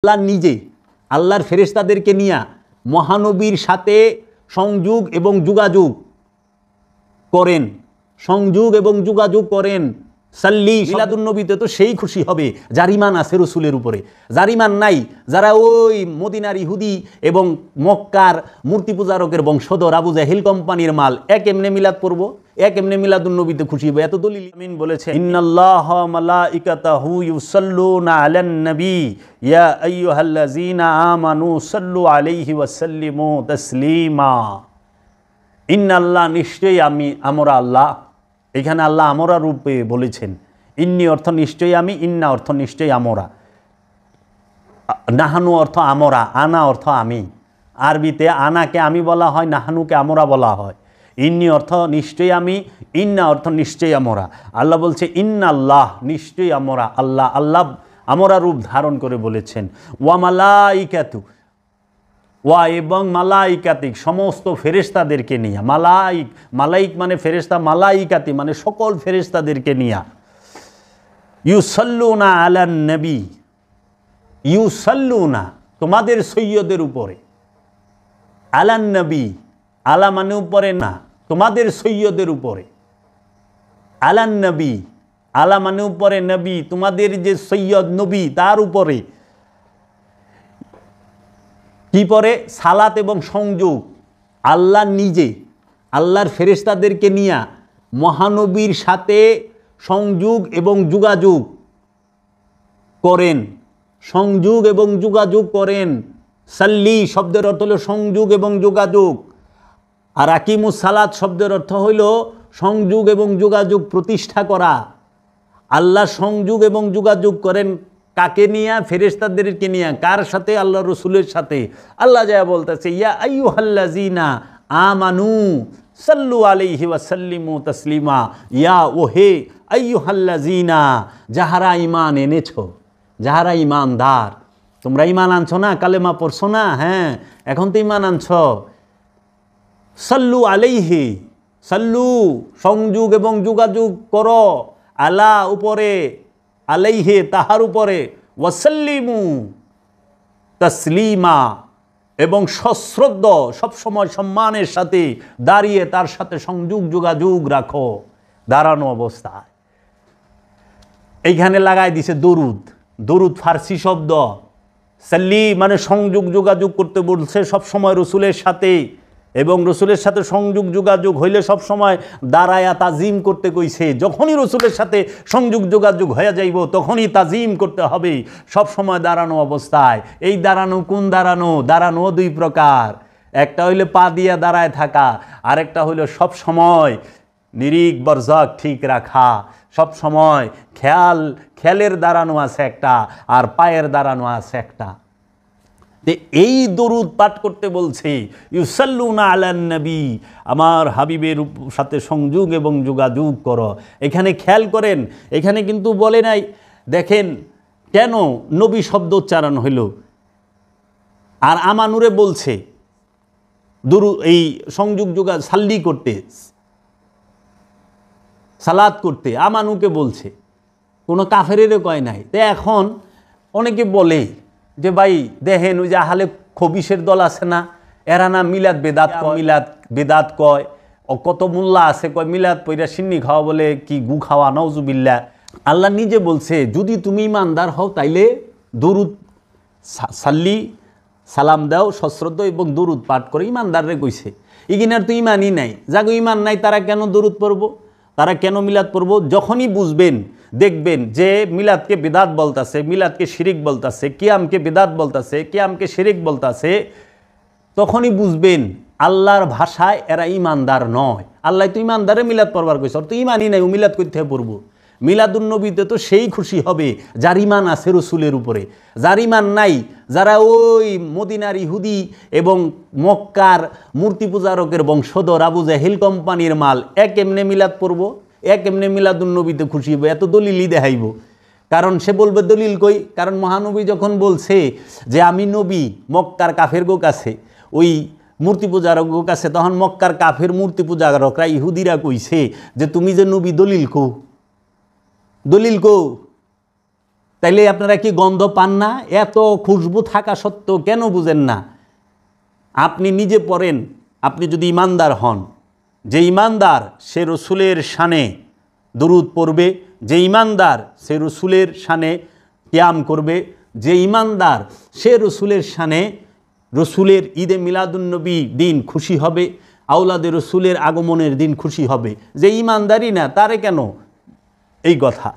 আল্লাহ নিজে আল্লাহর ফেরেশতাদেরকে নিয়ে মহানবীর সাথে সংযোগ এবং যোগাযোগ করেন, সাল্লি মিলাদুন নবীতে তো সেই খুশি হবে যার ঈমান আছে রসুলের উপরে। যার ঈমান নাই, যারা ওই মদিনার ইহুদি এবং মক্কার মূর্তি পূজারকের বংশধর আবু জাহিল কোম্পানির মাল, এক এমনে মিলাদ পড়বো, এক এমনে মিলাদুন নবীতে খুশি হবে। এত দলিল আমিন বলেছে, ইন্নাল্লাহা মালাইকাতাহু ইউসাল্লুনা আলান নবী ইয়া আইয়ুহাল্লাযীনা আমানু সাল্লু আলাইহি ওয়া সাল্লিমু তাসলিমা। ইন্নাল্লাহ নিশ্চয়ই আমরা আল্লাহ, এখানে আল্লাহ আমরা রূপে বলেছেন। ইন্নি অর্থ নিশ্চয়ই আমি, ইন্না অর্থ নিশ্চয়ই আমরা, নাহানু অর্থ আমরা, আনা অর্থ আমি। আরবিতে আনাকে আমি বলা হয়, নাহানুকে আমরা বলা হয়। ইন্নি অর্থ নিশ্চয়ই আমি, ইন্না অর্থ নিশ্চয়ই আমরা। আল্লাহ বলছে ইন্নাল্লাহ নিশ্চয়ই আমরা আল্লাহ, আল্লাহ আমরা রূপ ধারণ করে বলেছেন। ওয়া মালাইকাতু, ওয়া এবং মালাইকাতিক সমস্ত ফেরেশতাদেরকে নিয়ে, মালাইক মানে ফেরেশতা, মালাইকাতি মানে সকল ফেরেশতাদেরকে নিয়ে, ইউসাল্লুনা আলান নবী, ইউসাল্লুনা তোমাদের সৈয়দের উপরে, আলান নবী আলা মানে উপরে না, তোমাদের সৈয়দের উপরে, আলান নবী আলা মানে উপরে, নবী তোমাদের যে সৈয়দ নবী তার উপরে কি পরে সালাত এবং সংযোগ। আল্লাহ নিজে আল্লাহর ফেরেশতাদেরকে নিয়ে মহানবীর সাথে সংযোগ এবং যোগাযোগ করেন, সংযোগ এবং যোগাযোগ করেন। সাল্লি শব্দের অর্থ হলো সংযোগ এবং যোগাযোগ, আর আকিমুস সালাত শব্দের অর্থ হইল সংযোগ এবং যোগাযোগ প্রতিষ্ঠা করা। আল্লাহ সংযোগ এবং যোগাযোগ করেন কাকে নিয়ে? ফেরেশতাদেরকে নিয়ে। কার সাথে? আল্লাহ রসুলের সাথে। আল্লাহ যা বলতেছে, ইয়া আইয়ুহাল্লাযীনা আমানু সাল্লু আলাইহি ওয়া সাল্লিমু তাসলিমা। ইয়া ওহে আইয়ুহাল্লাযীনা, যাহারা ঈমান এনেছো, যাহারা ঈমানদার। তোমরা ঈমান আনছো না, কালেমা পড়ছো না, হ্যাঁ এখন তো ঈমান আনছো। সাল্লু আলাইহি, সাল্লু সংযোগ এবং যোগাযোগ করো, আলা উপরে, আলাইহে তাহার উপরে, ওয়াসাল্লিমু তাসলিমা এবং সশ্রদ্ধ সবসময় সম্মানের সাথে দাঁড়িয়ে তার সাথে সংযোগ যোগাযোগ রাখো দাঁড়ানো অবস্থায়। এইখানে লাগাই দিছে দরুদ। দরুদ ফার্সি শব্দ, সাল্লি মানে সংযোগ যোগাযোগ করতে বলছে সবসময় রসুলের সাথে, এবং রসুলের সাথে সংযোগ যোগাযোগ হইলে সবসময় দাঁড়ায়া তাজিম করতে কইছে। যখনই রসুলের সাথে সংযোগ যোগাযোগ হয়ে যাইব তখনই তাজিম করতে হবে সবসময় দাঁড়ানো অবস্থায়। এই দাঁড়ানো কোন দাঁড়ানো? দাঁড়ানো দুই প্রকার, একটা হইলে পা দিয়া দাঁড়ায় থাকা, আরেকটা হইল সবসময় নিরিখ বরজক ঠিক রাখা, সবসময় খেয়ালের দাঁড়ানো আছে একটা, আর পায়ের দাঁড়ানো আছে একটা। এই দরুদ পাঠ করতে বলছে, ইউসাল্লুনা আলান নবী, আমার হাবিবের সাথে সংযোগ এবং যোগাযোগ করো। এখানে খেয়াল করেন, এখানে কিন্তু বলে নাই, দেখেন কেন নবী শব্দ উচ্চারণ হইল। আর আমানুরে বলছে এই সংযোগ যোগাযোগ সাল্লি করতে, সালাত করতে, আমানুকে বলছে, কোনো কাফেরেরও কয় নাই। তো এখন অনেকে বলে যে ভাই দেখেন ওই যে আহলে খবিসের দল আছে না, এরা না মিলাদ বেদাত কয়, মিলাদ বেদাত কয়, কত মোল্লা আছে কয় মিলাদ পইরা সিন্নি খাওয়া বলে কি গু খাওয়া, নাউজুবিল্লাহ। আল্লাহ নিজে বলছে যদি তুমি ইমানদার হও তাইলে দরুদ সাল্লি সালাম দাও সশ্রদ্ধ এবং দরুদ পাঠ করে, ইমানদাররে কইছে। ইগিনার তো ইমানই নাই, যাগো ইমান নাই তারা কেন দরুদ পড়বো, তারা কেন মিলাদ পড়বো? যখনই বুঝবেন দেখবেন যে মিলাদকে বিদাত বলতাছে, মিলাদকে শিরিক বলতাছে, কিয়ামকে বিদাত বলতাছে, কিয়ামকে শিরিক বলতাছে, তখনই বুঝবেন আল্লাহর ভাষায় এরা ইমানদার নয়। আল্লাহ তো ইমানদারে মিলাদ পড়বার কইছে, ওর তো ইমানই নাই, ও মিলাদ করতে পড়বো। মিলাদুন নবীতে তো সেই খুশি হবে যার ঈমান আছে রসুলের উপরে। যার ঈমান নাই, যারা ওই মদিনার ইহুদি এবং মক্কার মূর্তি পূজারকের বংশধর আবু জাহিল কোম্পানির মাল, এক এমনে মিলাদ পড়বো, এক এমনি মিলাদুন নবীতে খুশি হবে। এত দলিলই দেখাইব, কারণ সে বলবে দলিল কই? কারণ মহানবী যখন বলছে যে আমি নবী মক্কার কাফের গো কাছে, ওই মূর্তি পূজারক গো কাছে, তখন মক্কার কাফের মূর্তি পূজারকরা ইহুদিরা কইছে যে তুমি যে নবী, দলিল কো, দলিল কো। তাইলে আপনারা কি গন্ধ পান না? এত খুশবু থাকা সত্ত্বেও কেন বুঝেন না? আপনি নিজে পড়েন, আপনি যদি ইমানদার হন, যে ইমানদার সে রসুলের শানে দরুদ পড়বে, যে ইমানদার সে রসুলের শানে কিয়াম করবে, যে ইমানদার সে রসুলের শানে রসুলের ঈদে মিলাদুন্নবী দিন খুশি হবে, আওলাদে রসুলের আগমনের দিন খুশি হবে, যে ইমানদারই না তারে কেন এই কথা।